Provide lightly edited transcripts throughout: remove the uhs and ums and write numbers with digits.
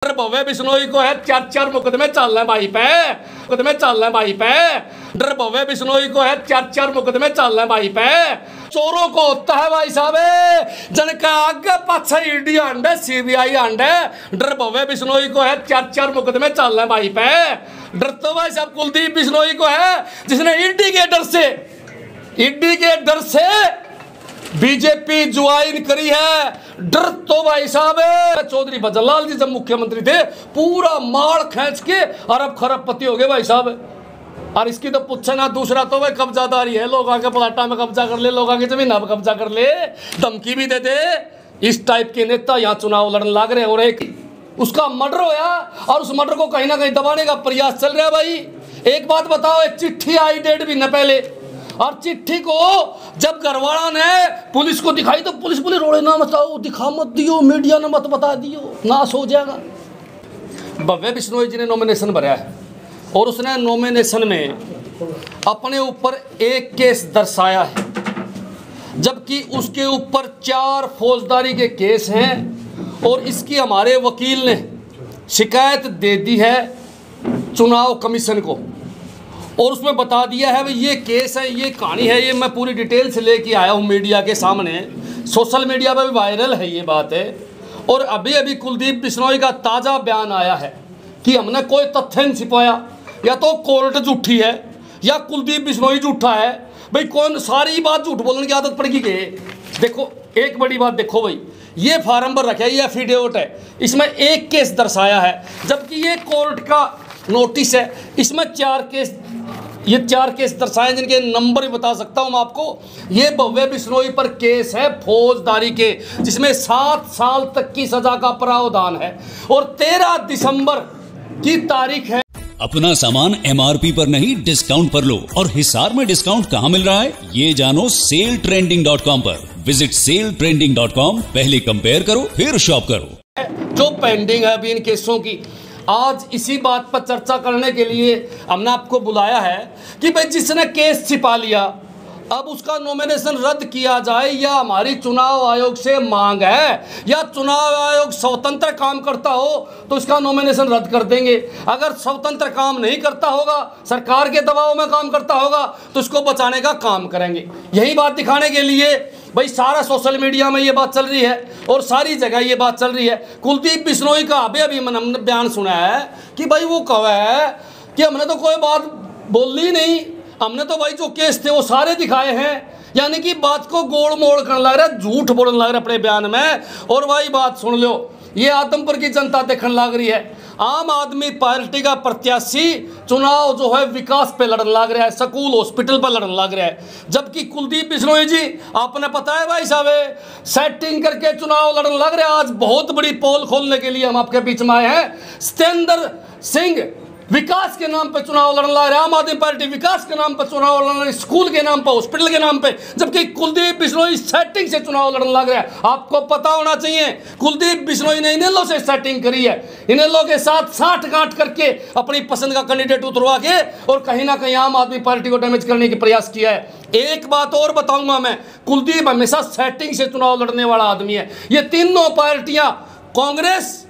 भव्य बिश्नोई को है 4 मुकदमे चल रहे भाई पे, मुकदमे चल रहे भाई पे। डर भव्य बिश्नोई को है 4 मुकदमे चल रहे भाई पे। चोरों को होता है भाई साहब जनका आगे पाछे ईडी अंडे सीबीआई अंडे। डर भव्य बिश्नोई को है 4 मुकदमे चल रहे भाई पे। डर तो भाई साहब कुलदीप बिश्नोई को है जिसने ईडी के डर से बीजेपी ज्वाइन करी है। डर तो भाई साहब चौधरी भजनलाल जी जब मुख्यमंत्री थे पूरा माल खींच के अरब खरबपति हो गए भाई साहब। और इसकी तो पूछे ना दूसरा तो भाई कब्जादारी है, लोग आके प्लाटा में कब्जा कर ले, लोग आके जमीन में कब्जा कर ले, धमकी भी दे दे। इस टाइप के नेता यहाँ चुनाव लड़ने लग रहे। और एक उसका मर्डर होया और उस मर्डर को कहीं ना कहीं दबाने का प्रयास चल रहा है भाई। एक बात बताओ, एक चिट्ठी आई 1.5 महीने पहले और चिट्ठी को जब घरवाला ने पुलिस को दिखाई तो पुलिस बोले रोड़े ना मचाओ, दिखा मत दियो, मीडिया ने मत बता दियो, नाश हो जाएगा। भव्य बिश्नोई जी ने नॉमिनेशन भरा है और उसने नॉमिनेशन में अपने ऊपर एक केस दर्शाया है, जबकि उसके ऊपर 4 फौजदारी के केस हैं। और इसकी हमारे वकील ने शिकायत दे दी है चुनाव कमीशन को और उसमें बता दिया है भाई ये केस है, ये कहानी है, ये मैं पूरी डिटेल से लेके आया हूँ मीडिया के सामने। सोशल मीडिया पर भी वायरल है ये बात है। और अभी अभी कुलदीप बिश्नोई का ताज़ा बयान आया है कि हमने कोई तथ्य नहीं छिपाया, या तो कोर्ट झूठी है या कुलदीप बिश्नोई झूठा है। भाई कौन सारी बात झूठ बोलने की आदत पड़ गई है। देखो एक बड़ी बात देखो भाई, ये फार्म पर रखा है, ये एफिडेविट है, इसमें एक केस दर्शाया है, जबकि ये कोर्ट का नोटिस है, इसमें 4 केस, ये 4 केस दर्शाए जिनके नंबर भी बता सकता हूं मैं आपको। ये भव्य बिश्नोई पर केस है फौजदारी के, जिसमें 7 साल तक की सजा का प्रावधान है और 13 दिसंबर की तारीख है। अपना सामान MRP पर नहीं डिस्काउंट पर लो। और हिसार में डिस्काउंट कहाँ मिल रहा है ये जानो सेलट्रेंडिंग.com पर। विजिट सेलट्रेंडिंग.com, पहले कंपेयर करो फिर शॉप करो। जो पेंडिंग है अभी इन केसों की, आज इसी बात पर चर्चा करने के लिए हमने आपको बुलाया है कि भाई जिसने केस छिपा लिया अब उसका नॉमिनेशन रद्द किया जाए, या हमारी चुनाव आयोग से मांग है, या चुनाव आयोग स्वतंत्र काम करता हो तो इसका नॉमिनेशन रद्द कर देंगे। अगर स्वतंत्र काम नहीं करता होगा, सरकार के दबाव में काम करता होगा तो इसको बचाने का काम करेंगे। यही बात दिखाने के लिए भाई सारा सोशल मीडिया में ये बात चल रही है और सारी जगह ये बात चल रही है। कुलदीप बिश्नोई का अभी हमने बयान सुना है कि भाई वो कहा है कि हमने तो कोई बात बोली नहीं, हमने तो भाई जो केस थे वो सारे दिखाए हैं। यानी कि बात को गोड़ मोड़ करने लग रहा है, झूठ बोलने लग रहा है अपने बयान में। और भाई बात सुन लो, ये आदमपुर की जनता देखने लग रही है। आम आदमी पार्टी का प्रत्याशी चुनाव जो है विकास पे लड़ने लग रहा है, स्कूल हॉस्पिटल पर लड़ने लग रहा है, जबकि कुलदीप बिश्नोई जी आपने पता है भाई साहब सेटिंग करके चुनाव लड़ने लग रहे हैं। आज बहुत बड़ी पोल खोलने के लिए हम आपके बीच में आए हैं। सत्येंद्र सिंह विकास के नाम पे चुनाव लड़ने लग रहे हैं, आम आदमी पार्टी विकास के नाम पे चुनाव लड़ रही, स्कूल के नाम पे, हॉस्पिटल के नाम पे, जबकि कुलदीप बिश्नोई सेटिंग से चुनाव लड़ने लग रहे हैं। आपको पता होना चाहिए कुलदीप बिश्नोई ने इनेलो से सेटिंग करी है, इनेलो के साथ साठ गांठ करके अपनी पसंद का कैंडिडेट उतरवा के और कहीं ना कहीं आम आदमी पार्टी को डैमेज करने की प्रयास किया है। एक बात और बताऊंगा मैं, कुलदीप हमेशा सेटिंग से चुनाव लड़ने वाला आदमी है। ये तीनों पार्टियां कांग्रेस,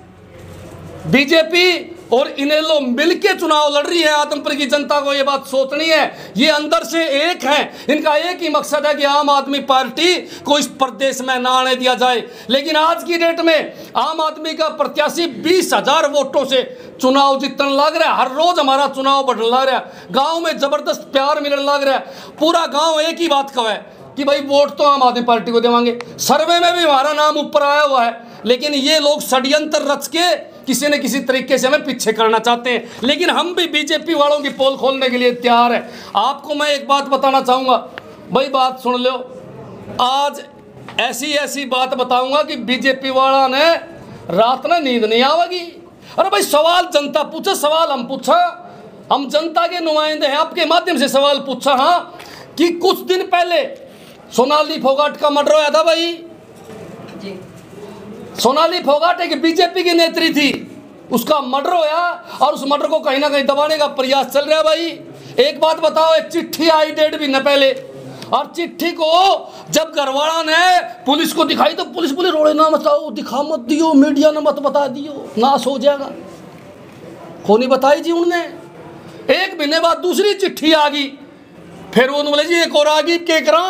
बीजेपी और इनेलो मिलके चुनाव लड़ रही है। आदमपुर की जनता को ये बात सोचनी है, ये अंदर से एक है, इनका एक ही मकसद है कि आम आदमी पार्टी को इस प्रदेश में ना आने दिया जाए। लेकिन आज की डेट में आम आदमी का प्रत्याशी 20,000 वोटों से चुनाव जीतने लग रहा है। हर रोज हमारा चुनाव बढ़ने लग रहा है, गाँव में जबरदस्त प्यार मिलने लग रहा है। पूरा गाँव एक ही बात कहे कि भाई वोट तो आम आदमी पार्टी को देवांगे। सर्वे में भी हमारा नाम ऊपर आया हुआ है, लेकिन ये लोग षड्यंत्र रच के किसी न किसी तरीके से हमें पीछे करना चाहते हैं। लेकिन हम भी बीजेपी वालों की पोल खोलने के लिए तैयार है। आपको मैं एक बात बताना चाहूँगा भाई, बात सुन लो। आज ऐसी बात बताऊंगा कि बीजेपी वाला ने रात में नींद नहीं आवेगी। अरे भाई सवाल जनता पूछे, सवाल हम पूछा, हम जनता के नुमाइंदे हैं, आपके माध्यम से सवाल पूछा। हाँ कि कुछ दिन पहले सोनाली फोगाट का मर्डर हुआ था भाई। सोनाली फोगाट एक बीजेपी की नेत्री थी, उसका मर्डर होया और उस मर्डर को कहीं ना कहीं दबाने का प्रयास चल रहा है भाई। एक बात बताओ, एक चिट्ठी आई 1.5 महीने पहले और चिट्ठी को जब घरवाला ने पुलिस को दिखाई तो पुलिस बोले रोड़े ना बताओ, दिखा मत दियो, मीडिया ने मत बता दियो, नाश हो जाएगा। को नहीं बताई जी उनने। एक महीने बाद दूसरी चिट्ठी आ गई, फिर उन्होंने बोले जी एक और आ गई के करा।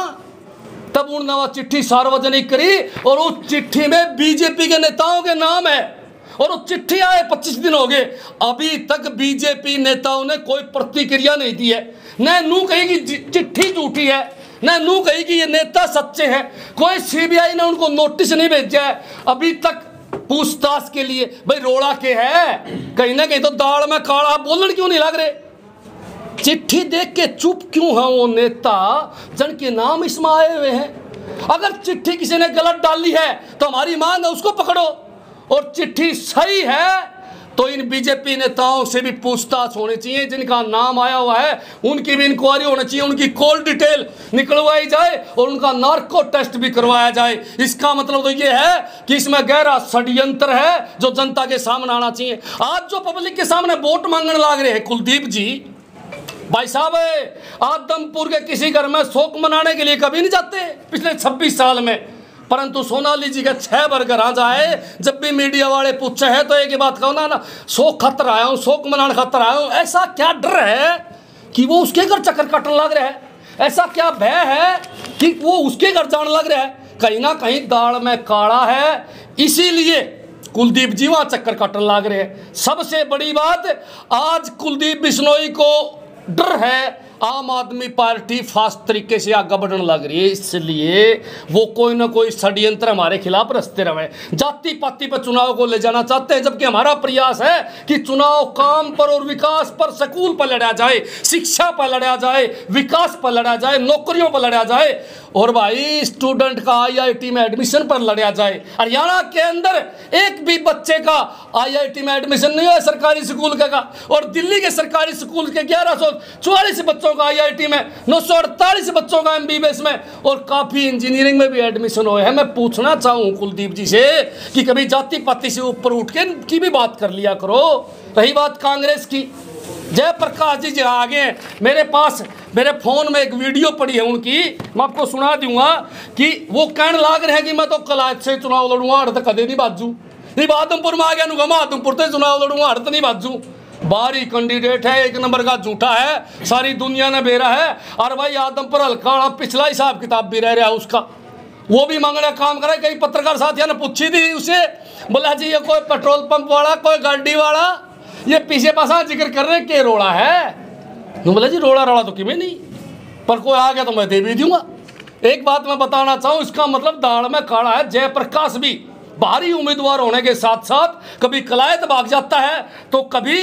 तब उन्होंने वह चिट्ठी सार्वजनिक करी और उस चिट्ठी में बीजेपी के नेताओं के नाम है और वो चिट्ठी आए 25 दिन हो गए, अभी तक बीजेपी नेताओं ने कोई प्रतिक्रिया नहीं दी है। न नू कही कि चिट्ठी झूठी है, न नू कही कि ये नेता सच्चे हैं। कोई सीबीआई ने उनको नोटिस नहीं भेजा है अभी तक पूछताछ के लिए। भाई रोड़ा के है, कहीं ना कहीं तो दाल में काला, बोलन क्यों नहीं लग रहे? चिट्ठी देख के चुप क्यों है वो नेता जन के नाम इसमें आए हुए हैं? अगर चिट्ठी किसी ने गलत डाली है तो हमारी मांग है उसको पकड़ो, और चिट्ठी सही है तो इन बीजेपी नेताओं से भी पूछताछ होनी चाहिए। जिनका नाम आया हुआ है उनकी भी इंक्वायरी होनी चाहिए, उनकी कॉल डिटेल निकलवाई जाए और उनका नार्को टेस्ट भी करवाया जाए। इसका मतलब तो ये है कि इसमें गहरा षड्यंत्र है जो जनता के सामने आना चाहिए। आज जो पब्लिक के सामने वोट मांगने लग रहे हैं कुलदीप जी, भाई साहब आदमपुर के किसी घर में शोक मनाने के लिए कभी नहीं जाते पिछले 26 साल में, परंतु सोनाली जी के 6 बर्गर आ जाए। जब भी मीडिया वाले पूछे हैं तो एक ही बात कहो ना, शोक खातर आया हूँ, शोक मनाने खातर आया हूँ। ऐसा क्या डर है कि वो उसके घर चक्कर काटने लग रहा है? ऐसा क्या भय है कि वो उसके घर जाने लग रहा है? कहीं ना कहीं दाल में काला है, इसीलिए कुलदीप जी वहाँ चक्कर काटने लग रहे हैं। सबसे बड़ी बात, आज कुलदीप बिश्नोई को डर है आम आदमी पार्टी फास्ट तरीके से आगे बढ़ने लग रही है, इसलिए वो कोई ना कोई षड्यंत्र हमारे खिलाफ रचते रहे। जाति पाति पर चुनाव को ले जाना चाहते हैं, जबकि हमारा प्रयास है कि चुनाव काम पर और विकास पर, स्कूल पर लड़ा जाए, शिक्षा पर लड़ा जाए, विकास पर लड़ा जाए, नौकरियों पर लड़ा जाए, और भाई स्टूडेंट का आईआईटी में एडमिशन पर लड़ा जाए। हरियाणा के अंदर एक भी बच्चे का आईआईटी में एडमिशन नहीं है सरकारी स्कूल का, और दिल्ली के सरकारी स्कूल के 1144 बच्चों का आईआईटी में, 948 बच्चों का एमबीबीएस में, और काफी इंजीनियरिंग में भी एडमिशन हुए हैं। मैं पूछना चाहूँ कुलदीप जी से कि कभी जाति पाति से ऊपर उठ के की भी बात कर लिया करो। रही बात कांग्रेस की, जयप्रकाश जी जी आ गए मेरे पास, मेरे फोन में एक वीडियो पड़ी है उनकी, मैं आपको सुना दूंगा कि वो कहने लग रहे हैं कि मैं तो कलायत से चुनाव लड़ूंगा, हड़त कदे नहीं बाजू, नहीं आदमपुर में आ गया नुगा, मैं आदमपुर से चुनाव लड़ूंगा, हड़त नहीं बाजू। बारी कैंडिडेट है, एक नंबर का झूठा है, सारी दुनिया ने बेरा है। और भाई आदमपुर हल्का पिछला हिसाब किताब भी रह रहा है उसका, वो भी मांगने काम करे। कई पत्रकार साथियों ने पूछी थी उसे, बोला जी ये कोई पेट्रोल पंप वाला, कोई गाड़ी वाला, ये पीछे पासा जिक्र कर रहे के रोड़ा है? बोला जी रोड़ा रोड़ा तो किमें नहीं, पर कोई आ गया तो मैं दे भी दूंगा। एक बात मैं बताना चाहूँ, इसका मतलब दाढ़ में काड़ा है। जयप्रकाश भी भारी उम्मीदवार होने के साथ साथ कभी कलायत भाग जाता है तो कभी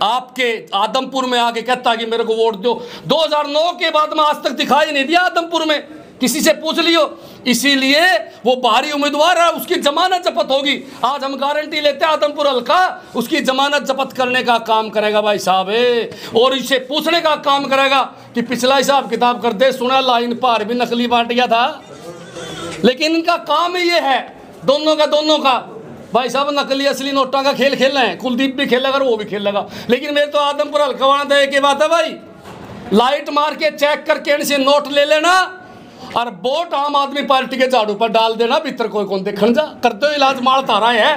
आपके आदमपुर में आके कहता है कि मेरे को वोट दो। 2009 के बाद में आज तक दिखाई नहीं दिया आदमपुर में, किसी से पूछ लियो। इसीलिए वो बाहरी उम्मीदवार है, उसकी जमानत जब्त होगी। आज हम गारंटी लेते हैं आदमपुर हल्का उसकी जमानत जब्त करने का काम करेगा भाई साहब, और इसे पूछने का काम करेगा कि पिछला हिसाब किताब कर दे, सुना लाइन पार भी नकली बांट गया था। लेकिन इनका काम ही ये है, दोनों का भाई साहब नकली असली नोटा का खेल खेलना है। कुलदीप भी खेलेगा और वो भी खेलेगा। लेकिन मेरे तो आदमपुर हल्का वाला तो एक ही बात है भाई, लाइट मार के चेक करके इनसे नोट ले लेना और वोट आम आदमी पार्टी के झाड़ू पर डाल देना। भीतर कोई कौन देखने जा करते हो इलाज माल तारा है,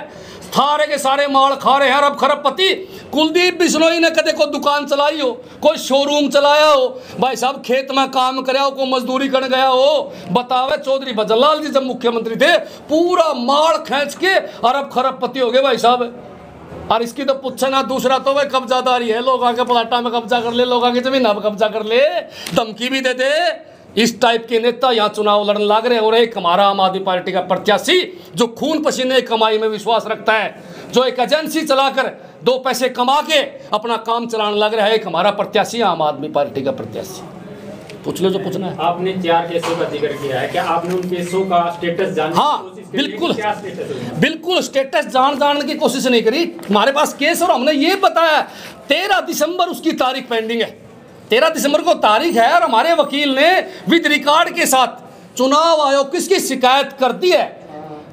सारे के सारे माल खा रहे हैं अरब खरबपति। कुलदीप बिश्नोई ने कदे कोई दुकान चलाई हो, कोई शोरूम चलाया हो, भाई साहब खेत में काम कराया हो, कोई मजदूरी करने गया हो? बतावे चौधरी भजनलाल जी जब मुख्यमंत्री थे पूरा माल खींच के अरब खरबपति हो गए भाई साहब। और इसकी तो पूछे ना, दूसरा तो भाई कब्जादारी है, लोग आके प्लाटा में कब्जा कर ले, लोग आके जमीन पर कब्जा कर ले, धमकी भी दे दे। इस टाइप के नेता यहाँ चुनाव लड़ने लग रहे हैं। और एक हमारा आम आदमी पार्टी का प्रत्याशी जो खून पसीने कमाई में विश्वास रखता है, जो एक एजेंसी चलाकर 2 पैसे कमा के अपना काम चलाने लग रहा है, एक हमारा प्रत्याशी आम आदमी पार्टी का प्रत्याशी। पूछ लो जो पूछना है। आपने 4 केसों का जिक्र किया है, क्या आपने उन केसों का स्टेटस जानने की कोशिश की? बिल्कुल, क्या स्टेटस है? बिल्कुल स्टेटस जानने की कोशिश नहीं करी। हमारे पास केस और हमने ये बताया 13 दिसंबर उसकी तारीख पेंडिंग है, 13 दिसंबर को तारीख है। और हमारे वकील ने विद रिकॉर्ड के साथ चुनाव आयोग किसकी शिकायत कर दी है।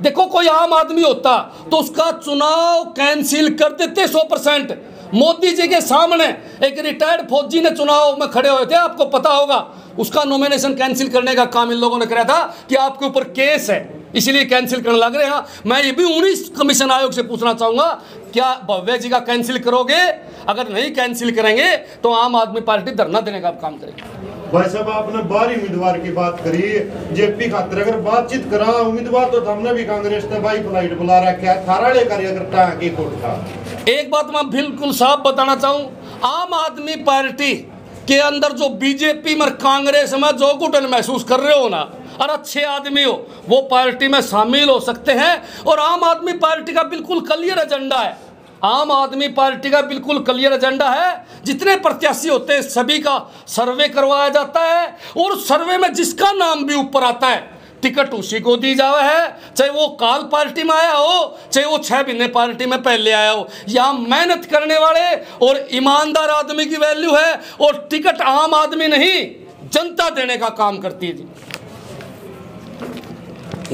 देखो कोई आम आदमी होता तो उसका चुनाव कैंसिल कर देते 100%, मोदी जी के सामने एक रिटायर्ड फौजी ने चुनाव में खड़े हुए थे, आपको पता होगा, उसका नॉमिनेशन कैंसिल करने का काम इन लोगों ने कराया था कि आपके ऊपर केस है इसलिए कैंसिल करने लग रहे हैं। मैं ये भी 19 कमीशन आयोग से पूछना चाहूंगा, क्या भव्य जी का कैंसिल करोगे? अगर नहीं कैंसिल करेंगे तो आम आदमी पार्टी धरना देने का काम करेगी। भाई साहब, आपने बाहरी उम्मीदवार की बात करी, जेपी खातर अगर बातचीत करा उम्मीदवार तो हमने भी कांग्रेस ने भाई फ्लाइट बुला रखा है, थारा लेकर अगर की कोर्ट का। एक बात मैं बिल्कुल साफ बताना चाहूं, आम आदमी पार्टी के अंदर जो बीजेपी में कांग्रेस में जो घुटन महसूस कर रहे हो ना, और अच्छे आदमी हो, वो पार्टी में शामिल हो सकते हैं। और आम आदमी पार्टी का बिल्कुल क्लियर एजेंडा है, आम आदमी पार्टी का बिल्कुल क्लियर एजेंडा है। जितने प्रत्याशी होते हैं सभी का सर्वे करवाया जाता है, और सर्वे में जिसका नाम भी ऊपर आता है टिकट उसी को दी जावा है, चाहे वो काल पार्टी में आया हो, चाहे वो 6 महीने पार्टी में पहले आया हो। यहाँ मेहनत करने वाले और ईमानदार आदमी की वैल्यू है, और टिकट आम आदमी नहीं जनता देने का काम करती है जी।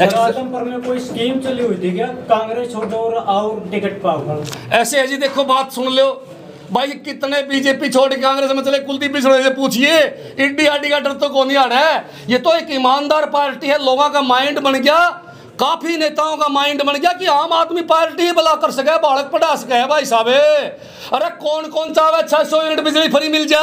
आजमपुर में कोई स्कीम चली हुई थी क्या, कांग्रेस छोड़ो और टिकट पाओ? ऐसे है जी, देखो बात सुन लो भाई, कितने बीजेपी छोड़ के कांग्रेस में चले, कुलदीप बिश्नोई से पूछिए, इड्डी आडी का डर तो कौन ही आड़ा है। ये तो एक ईमानदार पार्टी है, लोगों का माइंड बन गया, काफी नेताओं का माइंड बन गया कि आम आदमी पार्टी ही भला कर सके, बालक पढ़ा सके भाई साहब। अरे कौन कौन चाहे 600 यूनिट बिजली फ्री मिल जा?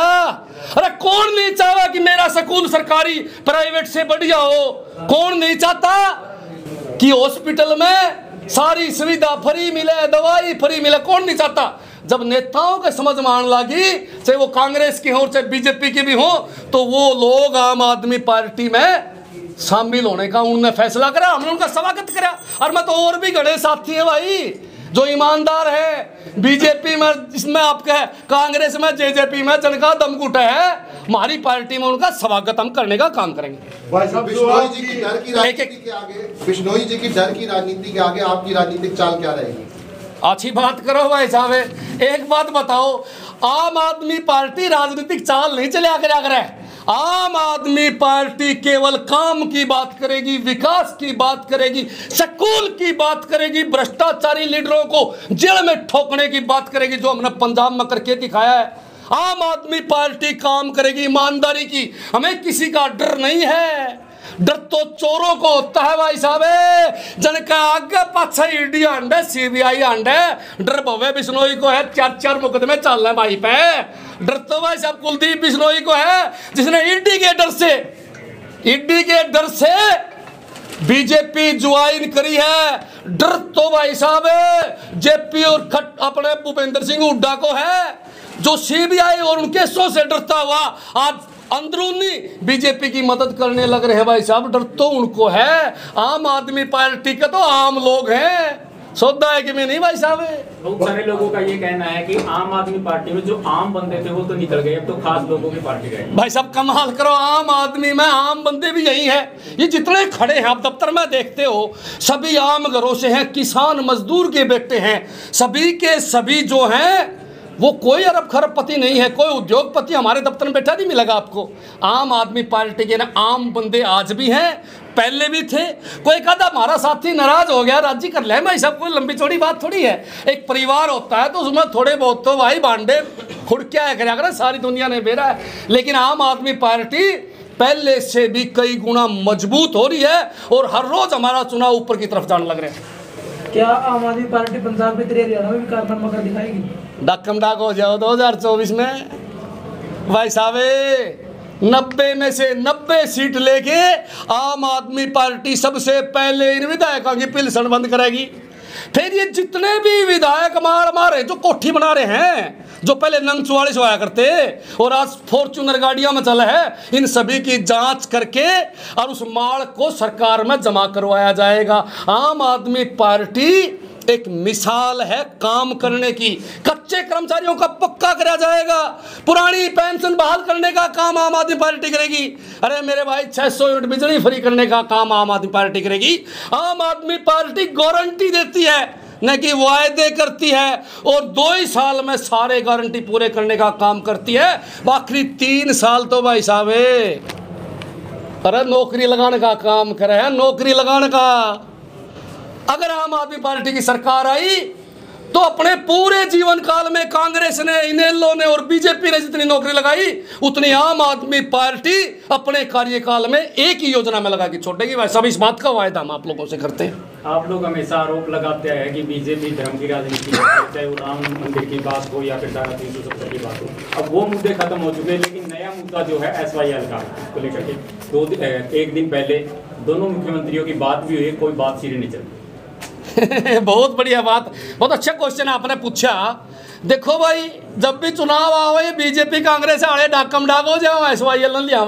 अरे कौन नहीं चाहे कि मेरा स्कूल सरकारी प्राइवेट से बढ़िया हो? कौन नहीं चाहता कि हॉस्पिटल में सारी सुविधा फ्री मिले, दवाई फ्री मिले? कौन नहीं चाहता? जब नेताओं के समझ में आने लगी, चाहे वो कांग्रेस की हो चाहे बीजेपी की भी हो, तो वो लोग आम आदमी पार्टी में शामिल होने का उन्होंने फैसला करा, हमने उनका स्वागत करा। और मैं तो और भी घड़े साथी है भाई जो ईमानदार है, बीजेपी में, इसमें आपका कांग्रेस में, जेजेपी में जिनका दमघुट है, हमारी पार्टी में उनका स्वागत हम करने का काम करेंगे। भाई साहब, बिश्नोई जी की डर की राजनीति के आगे, बिश्नोई जी की डर की राजनीति के आगे आपकी राजनीतिक चाल क्या रहेगी? अच्छी बात करो भाई साहब। एक बात बताओ, आम आदमी पार्टी राजनीतिक चाल नहीं चले आकर है। आम आदमी पार्टी केवल काम की बात करेगी, विकास की बात करेगी, स्कूल की बात करेगी, भ्रष्टाचारी लीडरों को जेल में ठोकने की बात करेगी, जो हमने पंजाब में करके दिखाया है। आम आदमी पार्टी काम करेगी ईमानदारी की, हमें किसी का डर नहीं है। डर तो चोरों को होता है भाई साहब, जनका आगे पाछा ईडी आंडे, सीबीआई आंडे। डर भव्य बिश्नोई को है, 4 मुकदमे चल रहे भाई पे। डर तो भाई साहब कुलदीप बिश्नोई को है, जिसने ईडी के डर से बीजेपी ज्वाइन करी है। डर तो भाई साहब जेपी और अपने भूपेंद्र सिंह हुड्डा को है, जो सीबीआई और उनके केसों से डरता हुआ आज अंदरूनी बीजेपी की मदद करने लग रहे हैं भाई साहब। डर तो उनको है, आम आदमी पार्टी के तो आम लोग हैं, सौदा है कि मैं नहीं भाई साहब। बहुत सारे लोगों का ये कहना है कि आम आदमी पार्टी में जो आम बंदे थे वो तो निकल गए, अब तो खास लोगों की पार्टी रहे। भाई साहब कमाल करो, आम आदमी में आम बंदे भी यही है। ये जितने खड़े हैं आप दफ्तर में देखते हो, सभी आम घरों से हैं, किसान मजदूर के बेटे हैं, सभी के सभी जो हैं वो कोई अरब खरबपति नहीं है, कोई उद्योगपति हमारे दफ्तर में बैठा नहीं मिलेगा आपको। आम आदमी पार्टी के ना आम बंदे आज भी हैं, पहले भी थे। कोई कहता हमारा साथी नाराज हो गया, राजी कर ले भाई साहब, कोई लंबी चौड़ी बात थोड़ी है। एक परिवार होता है तो उसमें थोड़े बहुत तो भाई बांडे खुड़ क्या करेगा, सारी दुनिया ने बेरा है। लेकिन आम आदमी पार्टी पहले से भी कई गुना मजबूत हो रही है, और हर रोज हमारा चुनाव ऊपर की तरफ जाने लग रहे हैं। क्या आम आदमी पार्टी पंजाब के तेरे हरियाणा में भी कारनामा कर दिखाएगी? डकम डाक हो जाओ 2024 में भाई साहब। 90 में से 90 सीट लेके आम आदमी पार्टी सबसे पहले इन विधायकों की पिलसन बंद करेगी। फिर ये जितने भी विधायक मार मारे जो कोठी बना रहे हैं, जो पहले नंगचुवाड़ी से आया करते और आज फॉर्च्यूनर गाड़ियां में चला है, इन सभी की जांच करके और उस माल को सरकार में जमा करवाया जाएगा। आम आदमी पार्टी एक मिसाल है काम करने की। कच्चे कर्मचारियों का पक्का करा जाएगा, पुरानी पेंशन बहाल करने का काम आम आदमी पार्टी करेगी। अरे मेरे भाई 600 यूनिट बिजली फ्री करने का काम आम आदमी पार्टी करेगी। आम आदमी पार्टी गारंटी देती है, न कि वायदे करती है, और 2 ही साल में सारे गारंटी पूरे करने का काम करती है। बाकी 3 साल तो भाई साहब अरे नौकरी लगाने का काम करे है, नौकरी लगाने का। अगर आम आदमी पार्टी की सरकार आई तो अपने पूरे जीवन काल में कांग्रेस ने, इनेलो ने और बीजेपी ने जितनी नौकरी लगाई उतनी आम आदमी पार्टी अपने कार्यकाल में एक ही योजना में लगा के छोड़ेगी। भाई सब इस बात का वायदा हम आप लोगों से करते हैं। आप लोग हमेशा आरोप लगाते हैं कि बीजेपी धर्म की राजनीति करती है, चाहे वो राम मंदिर की बात हो या फिर धारा 370 की बात हो। अब वो मुद्दे खत्म हो चुके हैं, लेकिन नया मुद्दा जो है SYL का को लेकर के एक दिन पहले दोनों मुख्यमंत्रियों की बात भी हुई, कोई बात सिरे नहीं चली। बहुत बढ़िया बात, बहुत अच्छा क्वेश्चन आपने पूछा। देखो भाई, जब भी चुनाव आवे बीजेपी कांग्रेस आड़े डाकम डाक हो जाओ SYL न लिया।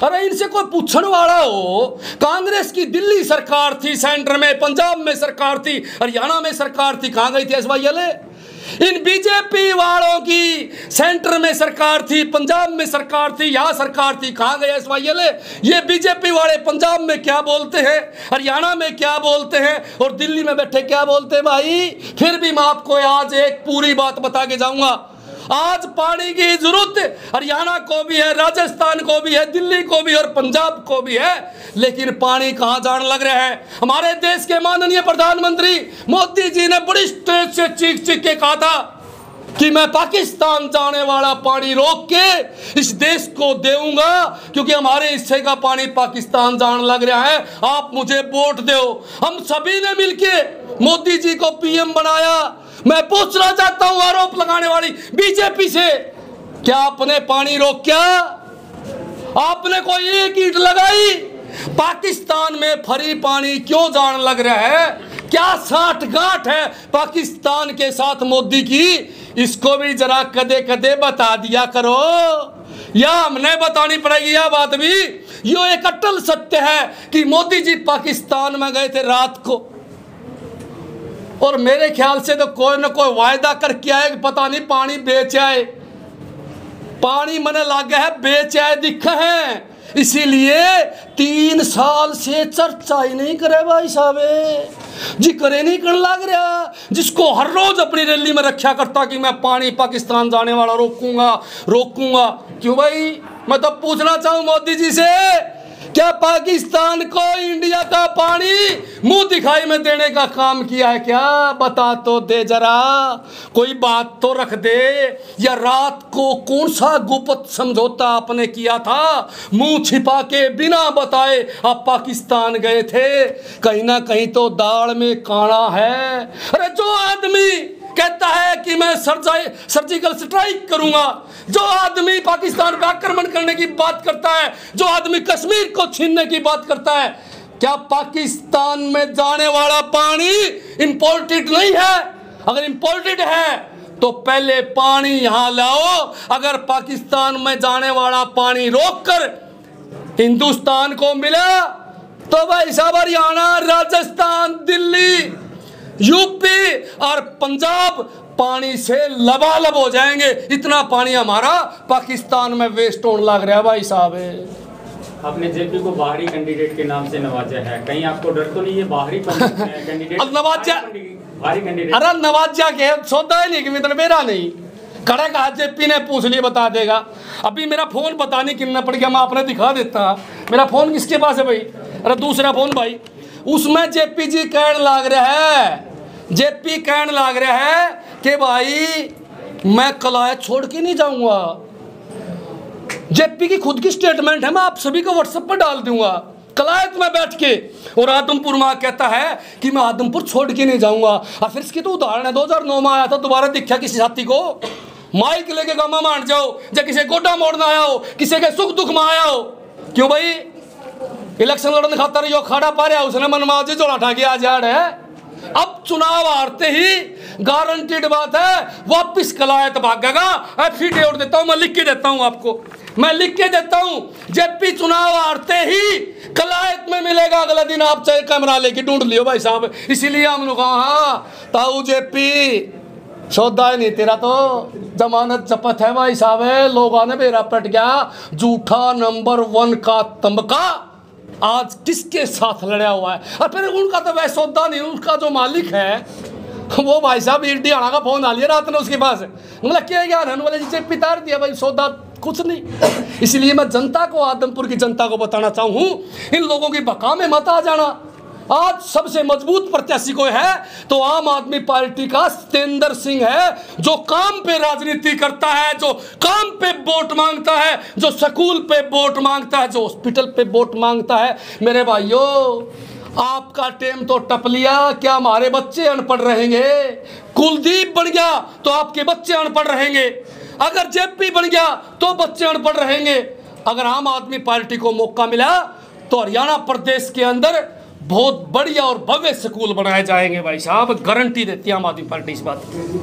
अरे इनसे कोई पूछने वाला हो, कांग्रेस की दिल्ली सरकार थी, सेंटर में पंजाब में सरकार थी, हरियाणा में सरकार थी, कहाँ गई थी SYL? इन बीजेपी वालों की सेंटर में सरकार थी, पंजाब में सरकार थी, यहाँ सरकार थी, कहाँ गए SYL? ये बीजेपी वाले पंजाब में क्या बोलते हैं, हरियाणा में क्या बोलते हैं और दिल्ली में बैठे क्या बोलते हैं भाई? फिर भी मैं आपको आज एक पूरी बात बता के जाऊंगा। आज पानी की जरूरत हरियाणा को भी है, राजस्थान को भी है, दिल्ली को भी और पंजाब को भी है, लेकिन पानी कहां जाने लग रहा है? हमारे देश के माननीय प्रधानमंत्री मोदी जी ने बड़ी स्टेज से चीख चीख के कहा था कि मैं पाकिस्तान जाने वाला पानी रोक के इस देश को देऊंगा, क्योंकि हमारे हिस्से का पानी पाकिस्तान जाने लग रहा है, आप मुझे वोट दो। हम सभी ने मिलके मोदी जी को PM बनाया। मैं पूछना चाहता हूं आरोप लगाने वाली बीजेपी से, क्या आपने पानी रोका? आपने कोई एक ईंट लगाई? पाकिस्तान में फ्री पानी क्यों जाने लग रहा है? क्या साठगांठ है पाकिस्तान के साथ मोदी की? इसको भी जरा कदे कदे बता दिया करो, या हमने बतानी पड़ेगी यह बात भी। यो एक अटल सत्य है कि मोदी जी पाकिस्तान में गए थे रात को, और मेरे ख्याल से तो कोई ना कोई वायदा करके आए, पता नहीं पानी बेच आए। पानी मने लागे है बेच आए दिखा है, इसीलिए 3 साल से चर्चा ही नहीं करे भाई साहब जी, करे नहीं करने लग रहा, जिसको हर रोज अपनी रैली में रखा करता कि मैं पानी पाकिस्तान जाने वाला रोकूंगा रोकूंगा। क्यों भाई? मैं तो पूछना चाहूं मोदी जी से, क्या पाकिस्तान को इंडिया का पानी मुंह दिखाई में देने का काम किया है क्या? बता तो दे जरा, कोई बात तो रख दे। या रात को कौन सा गुप्त समझौता आपने किया था, मुंह छिपा के बिना बताए आप पाकिस्तान गए थे? कहीं ना कहीं तो दाल में काना है। अरे जो आदमी कहता है कि मैं सर्जिकल स्ट्राइक करूंगा, जो आदमी पाकिस्तान पर आक्रमण करने की बात करता है, जो आदमी कश्मीर को छीनने की बात करता है, क्या पाकिस्तान में जाने वाला पानी इंपोर्टेड नहीं है? अगर इंपोर्टेड है तो पहले पानी यहां लाओ। अगर पाकिस्तान में जाने वाला पानी रोककर हिंदुस्तान को मिला तो भाई साहब हरियाणा, राजस्थान, दिल्ली, यूपी और पंजाब पानी से लबालब हो जाएंगे। इतना पानी हमारा पाकिस्तान में वेस्ट होने लग रहा है भाई साहब। आपने जेपी को बाहरी कैंडिडेट के नाम से नवाजा है, कहीं आपको डर तो नहीं है बाहरी कैंडिडेट? नवाजा बाहरी कैंडिडेट, अरे नवाजा के सौदा ही नहीं कि मित्र मेरा नहीं खड़ा कहा, जेपी ने पूछ लिया बता देगा। अभी मेरा फोन पता नहीं कितना पड़ गया, मैं आपने दिखा देता। मेरा फोन किसके पास है भाई? अरे दूसरा फोन भाई, उसमें जेपी जी कहने लग रहा है, जेपी कहने लग रहा है कि भाई मैं कलायत छोड़ के नहीं जाऊंगा। जेपी की खुद की स्टेटमेंट है, मैं आप सभी को व्हाट्सएप पर डाल दूंगा। कलायत में बैठ के और आदमपुर में कहता है कि मैं आदमपुर छोड़ के नहीं जाऊंगा। और फिर इसकी तो उदाहरण है, 2009 में आया था, दोबारा दिखा किसी साथी को माइक लेके गामा मान जाओ, या किसी गोटा मोड़ना आया हो, किसी के सुख दुख में आया हो। क्यों भाई? इलेक्शन लड़ने खातर यो खाड़ा पा रहा, उसने मनवा जी जोड़ा ठा के आ जा रहा है। अब चुनाव हारते ही गारंटीड बात है वापिस कलायत भागेगा। एफिडेविट देता हूं, मैं लिख के देता हूं आपको, मैं लिख के देता हूं। जेपी चुनाव हारते ही कलायत में मिलेगा, अगला दिन आप चाहे कैमरा लेके ढूंढ लियो भाई साहब। इसीलिए हम लोग हाँ ताऊ जेपी सौदा नहीं तेरा, तो जमानत जपत है भाई साहब। लोगों ने मेरा पट गया, झूठा नंबर 1 का तमका आज किसके साथ लड़ा हुआ है। और फिर उनका तो वैसे सौदा नहीं, उसका जो मालिक है वो भाई साहब हरियाणा का फोन आ लिया रात ने उसके पास, मतलब क्या ज्ञान है वाले जिसे पितार दिया भाई, सौदा कुछ नहीं। इसलिए मैं जनता को, आदमपुर की जनता को बताना चाहूँ, इन लोगों की बका में मत आ जाना। आज सबसे मजबूत प्रत्याशी कोई है तो आम आदमी पार्टी का सतेंद्र सिंह है, जो काम पे राजनीति करता है, जो काम पे वोट मांगता है, जो स्कूल पे वोट मांगता है, जो हॉस्पिटल पे वोट मांगता है। मेरे भाइयों, आपका टेम तो टप लिया, क्या हमारे बच्चे अनपढ़ रहेंगे? कुलदीप बन गया तो आपके बच्चे अनपढ़ रहेंगे, अगर जेपी बन गया तो बच्चे अनपढ़ रहेंगे। अगर आम आदमी पार्टी को मौका मिला तो हरियाणा प्रदेश के अंदर बहुत बढ़िया और भव्य स्कूल बनाए जाएंगे भाई साहब, गारंटी देती है आम आदमी पार्टी इस बात की।